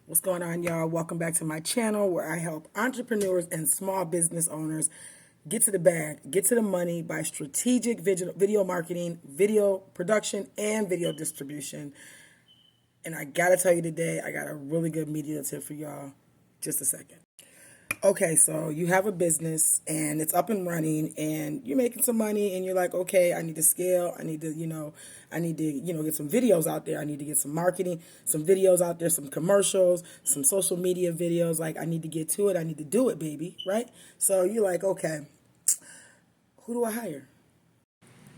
What's going on, y'all? Welcome back to my channel where I help entrepreneurs and small business owners get to the bag, get to the money by strategic video marketing, video production, and video distribution. And I gotta tell you today, I got a really good media tip for y'all. Just a second. Okay, so you have a business and it's up and running and you're making some money and you're like, okay, I need to scale. I need to, get some videos out there. I need to get some marketing, some videos out there, some commercials, some social media videos. Like, I need to get to it. I need to do it, baby. Right? So you're like, okay, who do I hire?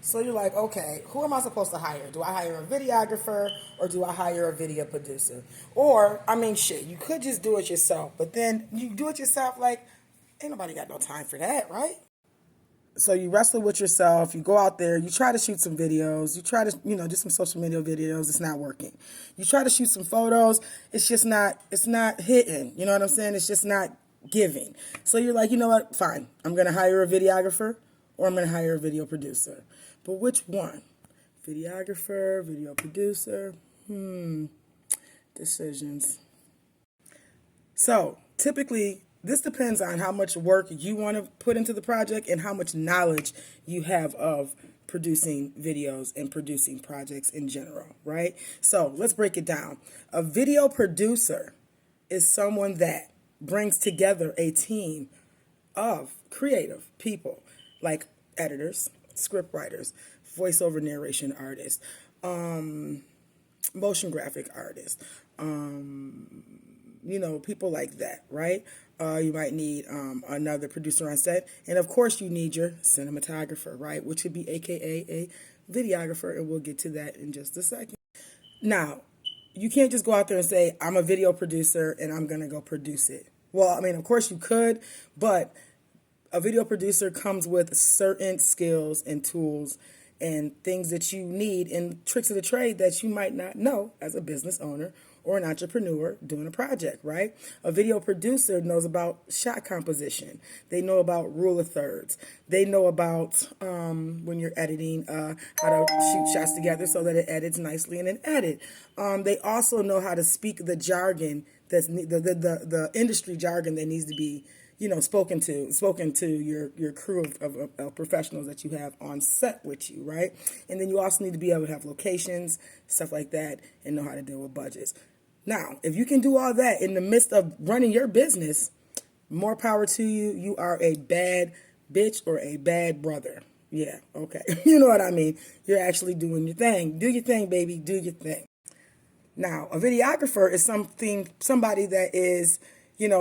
So you're like, okay, who am I supposed to hire? Do I hire a videographer or do I hire a video producer? Or, shit, you could just do it yourself, but then you do it yourself like, ain't nobody got no time for that, right? So you wrestle with yourself, you go out there, you try to shoot some videos, you try to, do some social media videos, it's not working. You try to shoot some photos, it's not hitting, you know what I'm saying? It's just not giving. So you're like, you know what, fine, I'm going to hire a videographer or I'm going to hire a video producer. But which one? Videographer, video producer? Decisions. So typically, this depends on how much work you want to put into the project and how much knowledge you have of producing videos and producing projects in general, right? So let's break it down. A video producer is someone that brings together a team of creative people like editors, script writers, voiceover narration artists, motion graphic artists, people like that, right? You might need another producer on set. And of course you need your cinematographer, right? Which would be AKA a videographer. And we'll get to that in just a second. Now, you can't just go out there and say, I'm a video producer and I'm going to go produce it. Well, of course you could, but a video producer comes with certain skills and tools and things that you need and tricks of the trade that you might not know as a business owner or an entrepreneur doing a project, right? A video producer knows about shot composition. They know about rule of thirds. They know about when you're editing, how to shoot shots together so that it edits nicely in an edit. They also know how to speak the jargon, that's the industry jargon that needs to be spoken to your crew of professionals that you have on set with you, right? And then you also need to be able to have locations, stuff like that, and know how to deal with budgets. Now, if you can do all that in the midst of running your business, more power to you. You are a bad bitch or a bad brother. Yeah, okay. You know what I mean? You're actually doing your thing. Do your thing, baby. Do your thing. Now, a videographer is somebody that is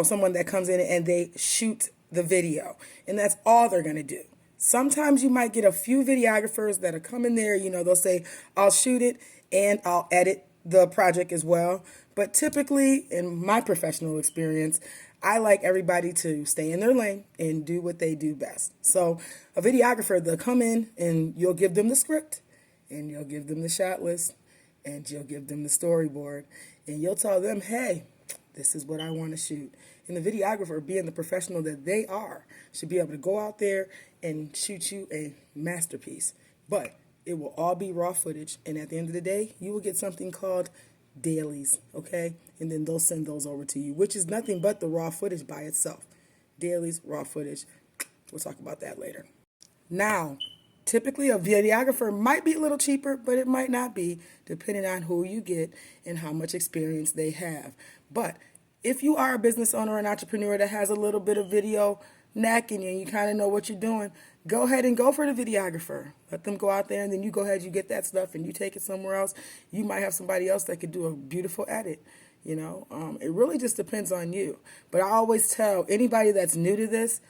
someone that comes in and they shoot the video. And that's all they're going to do. Sometimes you might get a few videographers that'll come in there, they'll say, I'll shoot it and I'll edit the project as well. But typically, in my professional experience, I like everybody to stay in their lane and do what they do best. So a videographer, they'll come in and you'll give them the script and you'll give them the shot list and you'll give them the storyboard and you'll tell them, hey, this is what I want to shoot. And the videographer, being the professional that they are, should be able to go out there and shoot you a masterpiece. But it will all be raw footage. And at the end of the day, you will get something called dailies, okay? And then they'll send those over to you, which is nothing but the raw footage by itself. Dailies, raw footage. We'll talk about that later. Now, typically a videographer might be a little cheaper, but it might not be, depending on who you get and how much experience they have. But if you are a business owner or an entrepreneur that has a little bit of video knack in you and you kind of know what you're doing, go ahead and go for the videographer. Let them go out there and then you go ahead, you get that stuff and you take it somewhere else. You might have somebody else that could do a beautiful edit. It really just depends on you. But I always tell anybody that's new to this,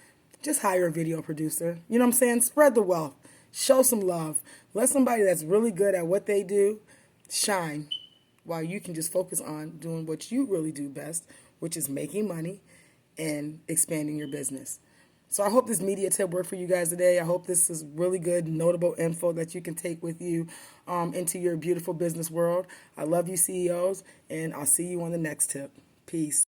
just hire a video producer. You know what I'm saying? Spread the wealth. Show some love. Let somebody that's really good at what they do shine while you can just focus on doing what you really do best, which is making money and expanding your business. So I hope this media tip worked for you guys today. I hope this is really good, notable info that you can take with you into your beautiful business world. I love you, CEOs, and I'll see you on the next tip. Peace.